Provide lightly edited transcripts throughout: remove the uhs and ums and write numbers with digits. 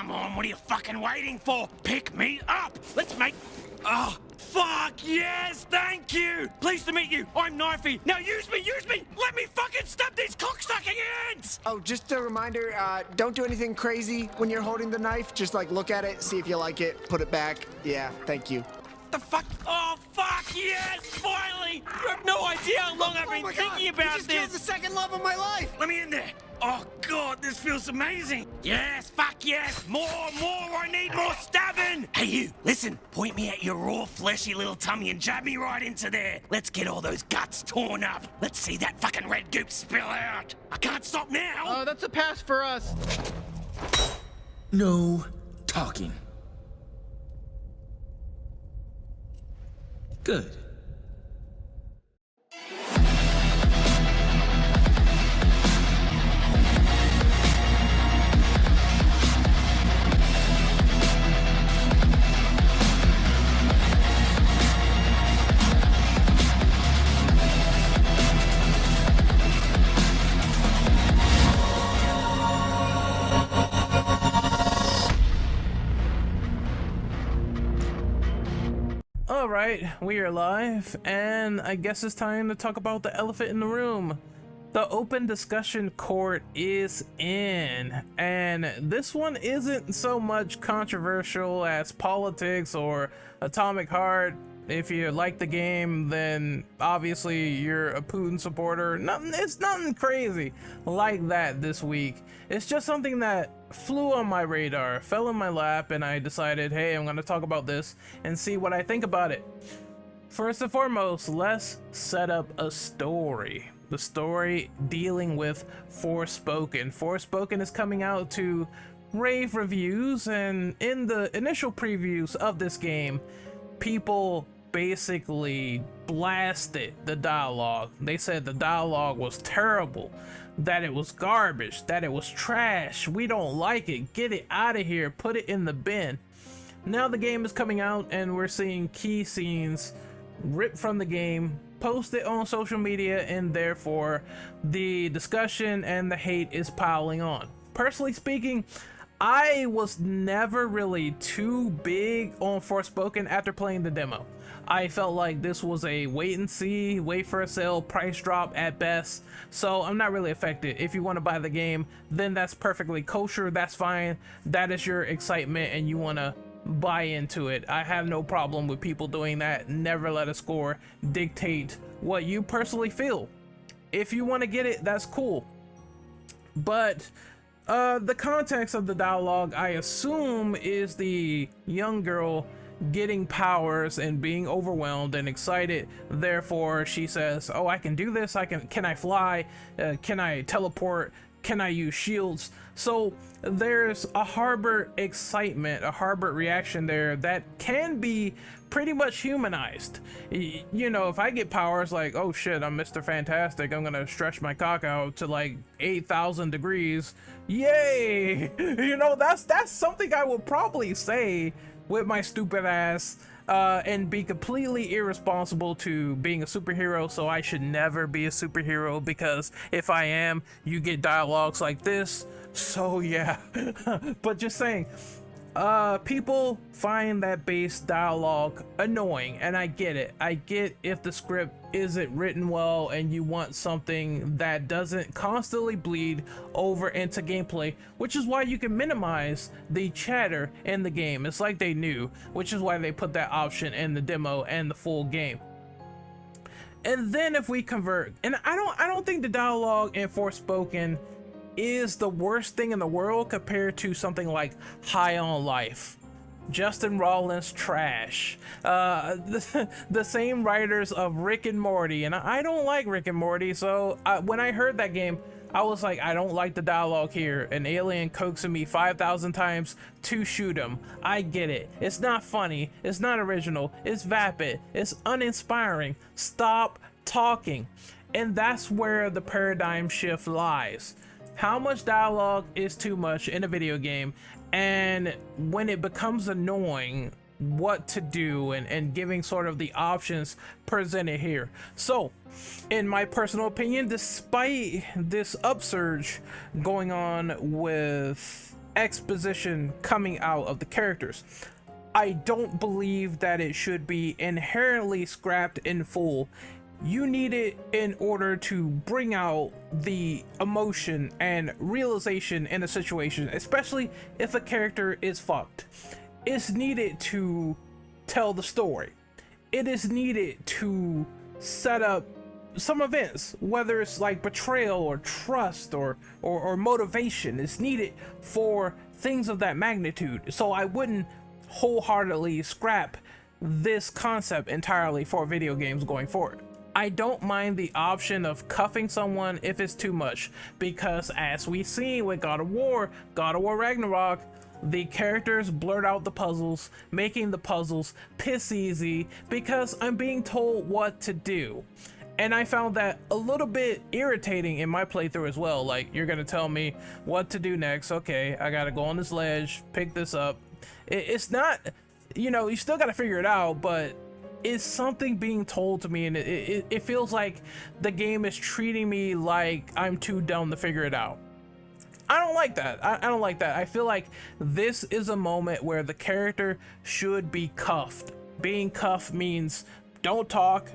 Come on, what are you fucking waiting for? Pick me up! Let's make... Oh, fuck, yes, thank you! Pleased to meet you, I'm Knifey. Now use me! Let me fucking stab these cocksucking ants! Oh, just a reminder, don't do anything crazy when you're holding the knife. Just, like, look at it, see if you like it, put it back. Yeah, thank you. The fuck? Oh, fuck, yes, finally! You have no idea how long I've been thinking about you just killed the second love of my life! Let me in there. Oh, God, this feels amazing. Yes, fuck yes. More. I need more stabbing. Hey, you, listen. Point me at your raw, fleshy little tummy and jab me right into there. Let's get all those guts torn up. Let's see that fucking red goop spill out. I can't stop now. That's a pass for us. No talking. Good. Alright, we are live, and I guess it's time to talk about the elephant in the room. The open discussion court is in, and this one isn't so much controversial as politics or Atomic Heart. If you like the game, then obviously you're a Putin supporter. It's nothing crazy like that this week. It's just something that flew on my radar, fell in my lap, and I decided, hey, I'm gonna talk about this and see what I think about it. First and foremost, let's set up a story. The story dealing with Forspoken. Forspoken is coming out to rave reviews, and in the initial previews of this game, people basically blasted the dialogue. They said the dialogue was terrible, that it was garbage, that it was trash. We don't like it. Get it out of here. Put it in the bin. Now the game is coming out, and we're seeing key scenes ripped from the game, posted on social media, and therefore the discussion and the hate is piling on. Personally speaking, I was never really too big on Forspoken after playing the demo. I felt like this was a wait and see, wait for a sale, price drop at best, so I'm not really affected. If you want to buy the game, then that's perfectly kosher, that's fine. That is your excitement and you want to buy into it. I have no problem with people doing that. Never let a score dictate what you personally feel. If you want to get it, that's cool. But the context of the dialogue, I assume, is the young girl getting powers and being overwhelmed and excited. Therefore, she says, oh, I can do this. Can I fly? Can I teleport? Can I use shields? So there's a harbor excitement, a harbor reaction there that can be pretty much humanized. You know, if I get powers like, oh shit, I'm Mr. Fantastic, I'm gonna stretch my cock out to like 8,000 degrees. Yay! You know, that's something I would probably say with my stupid ass, and be completely irresponsible to being a superhero. So I should never be a superhero, because if I am, you get dialogues like this. So yeah. But just saying, people find that base dialogue annoying, and I get it. I get if the script isn't written well and you want something that doesn't constantly bleed over into gameplay, which is why you can minimize the chatter in the game. It's like they knew, which is why they put that option in the demo and the full game. And then if we convert, and I don't think the dialogue in Forspoken is the worst thing in the world compared to something like High on Life. Justin Roiland's trash. The same writers of Rick and Morty, and I don't like Rick and Morty, so when I heard that game, I was like, I don't like the dialogue here. An alien coaxing me 5,000 times to shoot him. I get it. It's not funny. It's not original. It's vapid. It's uninspiring. Stop talking. And that's where the paradigm shift lies. How much dialogue is too much in a video game, and when it becomes annoying, what to do, and giving sort of the options presented here. So in my personal opinion, despite this upsurge going on with exposition coming out of the characters. I don't believe that it should be inherently scrapped in full. You need it in order to bring out the emotion and realization in a situation, especially if a character is fucked. It's needed to tell the story. It is needed to set up some events, whether it's like betrayal or trust or motivation. It's needed for things of that magnitude. So I wouldn't wholeheartedly scrap this concept entirely for video games going forward. I don't mind the option of cuffing someone if it's too much, because as we've seen with God of War Ragnarok, the characters blurt out the puzzles, making the puzzles piss easy because I'm being told what to do. And I found that a little bit irritating in my playthrough as well. Like, you're gonna tell me what to do next. Okay, I gotta go on this ledge, pick this up. It's not, you know, you still gotta figure it out, but it's something being told to me, and it feels like the game is treating me like I'm too dumb to figure it out. I don't like that. I don't like that. I feel like this is a moment where the character should be cuffed. Being cuffed means don't talk,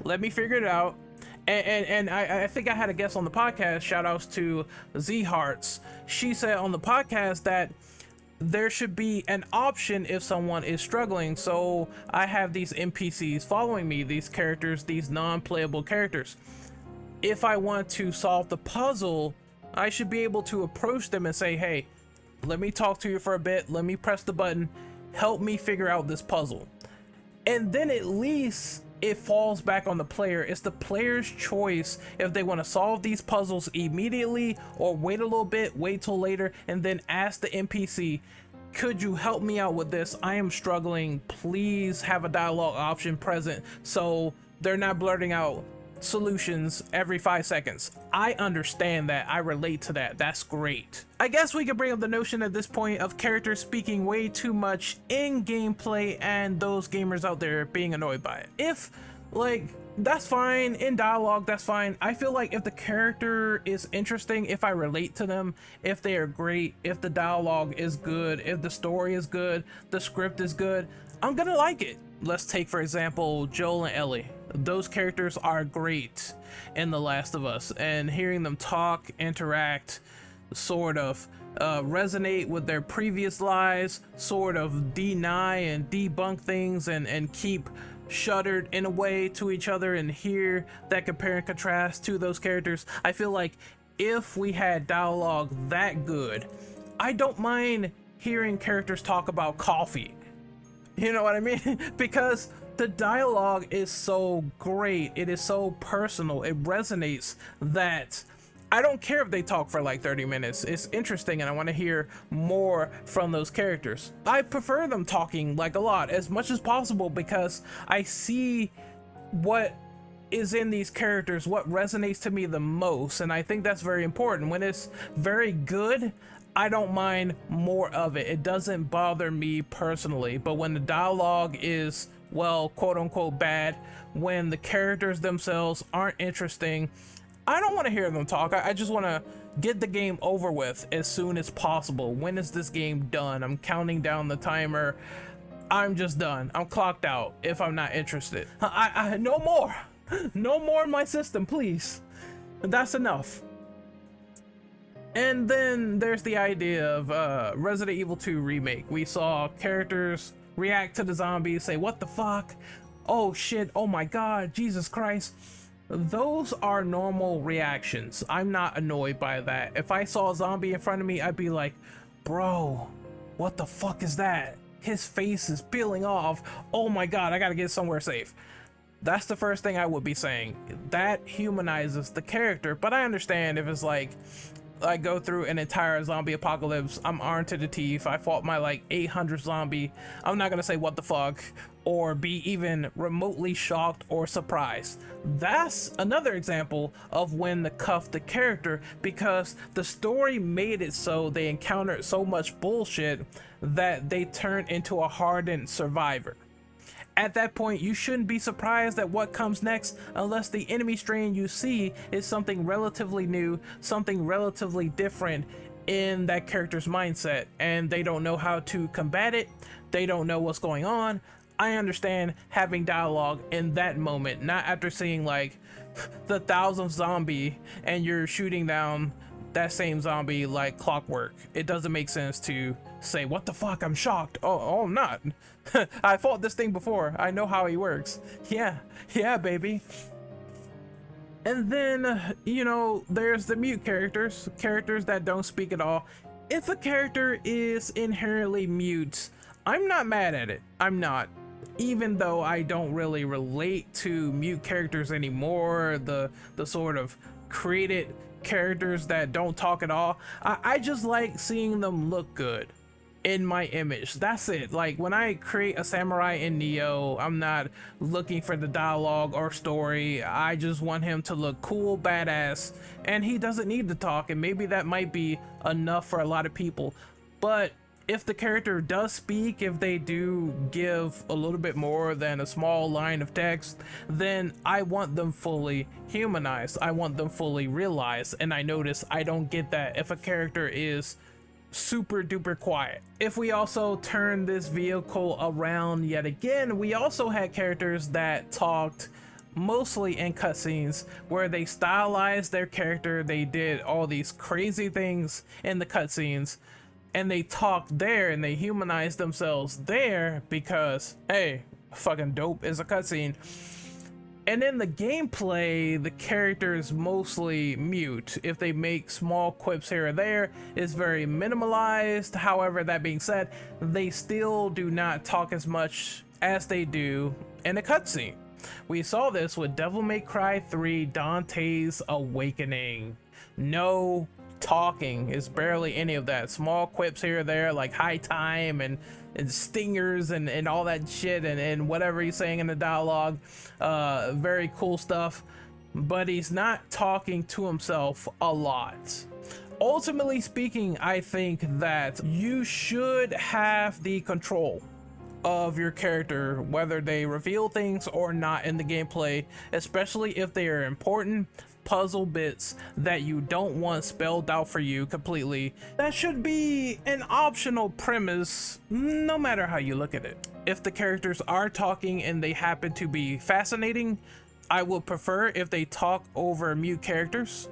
let me figure it out. And I think I had a guest on the podcast, shout outs to Z Hearts. She said on the podcast that there should be an option if someone is struggling. So I have these NPCs following me, these characters, these non-playable characters. If I want to solve the puzzle, I should be able to approach them and say, hey, let me talk to you for a bit, let me press the button, help me figure out this puzzle. And then at least it falls back on the player. It's the player's choice if they want to solve these puzzles immediately or wait a little bit, wait till later, and then ask the NPC, could you help me out with this? I am struggling. Please have a dialogue option present so they're not blurting out solutions every 5 seconds. I understand that. I relate to that. That's great. I guess we could bring up the notion at this point of characters speaking way too much in gameplay and those gamers out there being annoyed by it. If, like, that's fine in dialogue, that's fine. I feel like if the character is interesting, if I relate to them, if they are great, if the dialogue is good, if the story is good, the script is good, I'm gonna like it. Let's take, for example, Joel and Ellie. Those characters are great in The Last of Us, and hearing them talk, interact, sort of resonate with their previous lives, sort of deny and debunk things and keep shuddered in a way to each other, and hear that compare and contrast to those characters. I feel like if we had dialogue that good, I don't mind hearing characters talk about coffee. You know what I mean? Because the dialogue is so great, it is so personal, it resonates that I don't care if they talk for like 30 minutes. It's interesting and I want to hear more from those characters. I prefer them talking like a lot, as much as possible, because I see what is in these characters, what resonates to me the most, and I think that's very important. When it's very good, I don't mind more of it. It doesn't bother me personally. But when the dialogue is, well, quote unquote bad, when the characters themselves aren't interesting, I don't want to hear them talk. I just want to get the game over with as soon as possible. When is this game done? I'm counting down the timer. I'm just done. I'm clocked out if I'm not interested. I no more. No more in my system, please. That's enough. And then there's the idea of Resident Evil 2 Remake. We saw characters react to the zombies, say, what the fuck? Oh shit, oh my god, Jesus Christ. Those are normal reactions. I'm not annoyed by that. If I saw a zombie in front of me, I'd be like, bro, what the fuck is that? His face is peeling off. Oh my god, I gotta get somewhere safe. That's the first thing I would be saying. That humanizes the character, but I understand if it's like, I go through an entire zombie apocalypse, I'm armed to the teeth, I fought my like 800 zombie, I'm not gonna say what the fuck or be even remotely shocked or surprised. That's another example of when to cuff the character, because the story made it so they encountered so much bullshit that they turned into a hardened survivor. At that point, you shouldn't be surprised at what comes next unless the enemy strain you see is something relatively new, something relatively different, in that character's mindset and they don't know how to combat it. They don't know what's going on. I understand having dialogue in that moment, not after seeing like the 1,000th zombie and you're shooting down that same zombie like clockwork. It doesn't make sense to say, what the fuck, I'm shocked. Oh, I'm not. I fought this thing before. I know how he works. Yeah, baby. And then, you know, there's the mute characters that don't speak at all. If a character is inherently mute, I'm not mad at it. I'm not. Even though I don't really relate to mute characters anymore, the sort of created characters that don't talk at all, I just like seeing them look good in my image. That's it. Like when I create a samurai in Neo, I'm not looking for the dialogue or story. I just want him to look cool, badass, and he doesn't need to talk, and maybe that might be enough for a lot of people. But if the character does speak, if they do give a little bit more than a small line of text, then I want them fully humanized. I want them fully realized. And I notice I don't get that if a character is super duper quiet. If we also turn this vehicle around yet again, we also had characters that talked mostly in cutscenes where they stylized their character. They did all these crazy things in the cutscenes, and they talked there and they humanized themselves there because, hey, fucking dope is a cutscene. And in the gameplay, the character is mostly mute. If they make small quips here or there, it's very minimalized. However, that being said, they still do not talk as much as they do in a cutscene. We saw this with Devil May Cry 3 Dante's Awakening. No talking, is barely any of that. Small quips here or there like high time and stingers and all that shit and whatever he's saying in the dialogue. Very cool stuff, but he's not talking to himself a lot. Ultimately speaking, I think that you should have the control of your character, whether they reveal things or not in the gameplay, especially if they are important puzzle bits that you don't want spelled out for you completely. That should be an optional premise, no matter how you look at it. If the characters are talking and they happen to be fascinating, I would prefer if they talk over mute characters.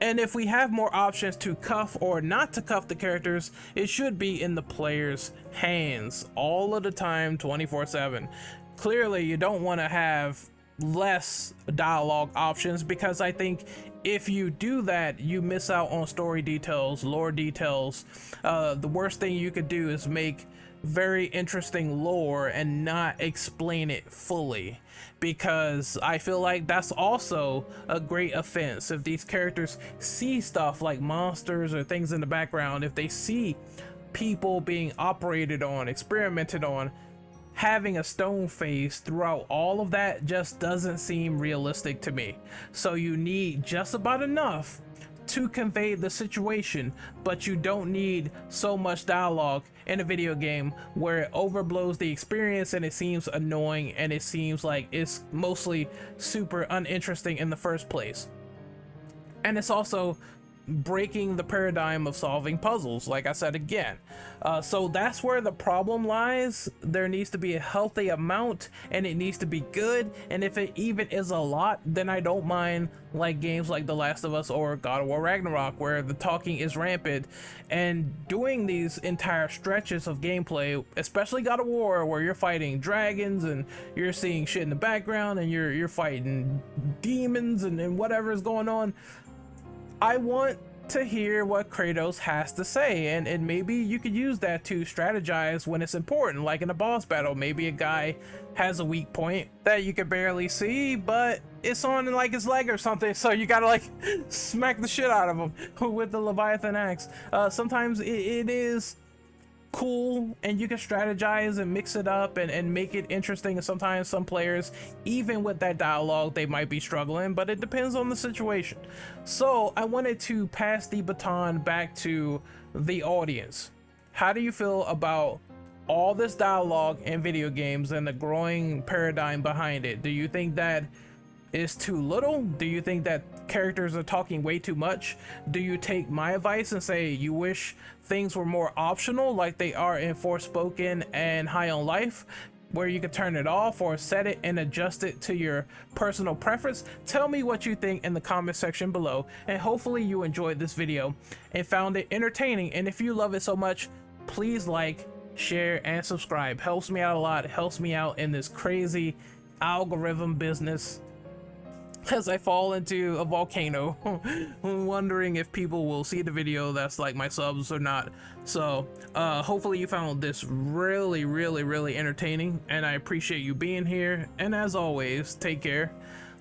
And if we have more options to cuff or not to cuff the characters, it should be in the player's hands all of the time, 24/7. Clearly, you don't want to have less dialogue options, because I think if you do that, you miss out on story details, lore details. The worst thing you could do is make very interesting lore and not explain it fully, because I feel like that's also a great offense. If these characters see stuff like monsters or things in the background, if they see people being operated on, experimented on, having a stone face throughout all of that just doesn't seem realistic to me. So you need just about enough to convey the situation, but you don't need so much dialogue in a video game where it overblows the experience and it seems annoying and it seems like it's mostly super uninteresting in the first place. And it's also breaking the paradigm of solving puzzles, like I said again. So that's where the problem lies. There needs to be a healthy amount and it needs to be good, and if it even is a lot, then I don't mind, like games like The Last of Us or God of War Ragnarok, where the talking is rampant, and doing these entire stretches of gameplay, especially God of War, where you're fighting dragons and you're seeing shit in the background and you're fighting demons and whatever is going on. I want to hear what Kratos has to say, and maybe you could use that to strategize when it's important, like in a boss battle. Maybe a guy has a weak point that you can barely see, but it's on like his leg or something, so you gotta like smack the shit out of him with the Leviathan axe. Sometimes it is cool and you can strategize and mix it up and make it interesting, and sometimes some players, even with that dialogue, they might be struggling, but it depends on the situation. So I wanted to pass the baton back to the audience. How do you feel about all this dialogue in video games and the growing paradigm behind it? Do you think that is too little? Do you think that characters are talking way too much? Do you take my advice and say you wish things were more optional like they are in Forspoken and High on Life, where you could turn it off or set it and adjust it to your personal preference? Tell me what you think in the comment section below, and hopefully you enjoyed this video and found it entertaining. And if you love it so much, please like, share, and subscribe. Helps me out a lot. Helps me out in this crazy algorithm business as I fall into a volcano wondering if people will see the video that's like my subs or not. So hopefully you found this really entertaining, and I appreciate you being here. And as always, take care,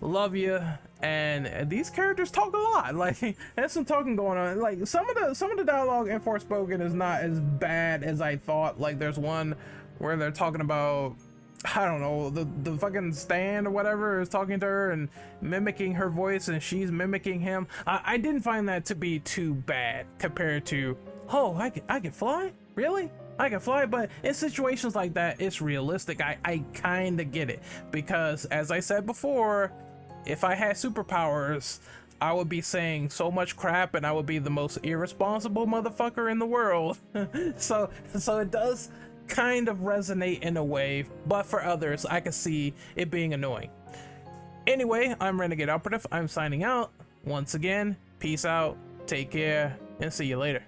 love you. And these characters talk a lot. Like, there's some talking going on. Like, some of the dialogue in Forspoken is not as bad as I thought. Like, there's one where they're talking about, I don't know, the fucking stand or whatever is talking to her and mimicking her voice, and she's mimicking him. I didn't find that to be too bad compared to, oh, I can fly? Really? I can fly? But in situations like that, it's realistic. I kind of get it, because as I said before, if I had superpowers, I would be saying so much crap and I would be the most irresponsible motherfucker in the world. so it does kind of resonate in a way, but for others, I can see it being annoying. Anyway, I'm Renegade Operative. I'm signing out. Once again, peace out, take care, and see you later.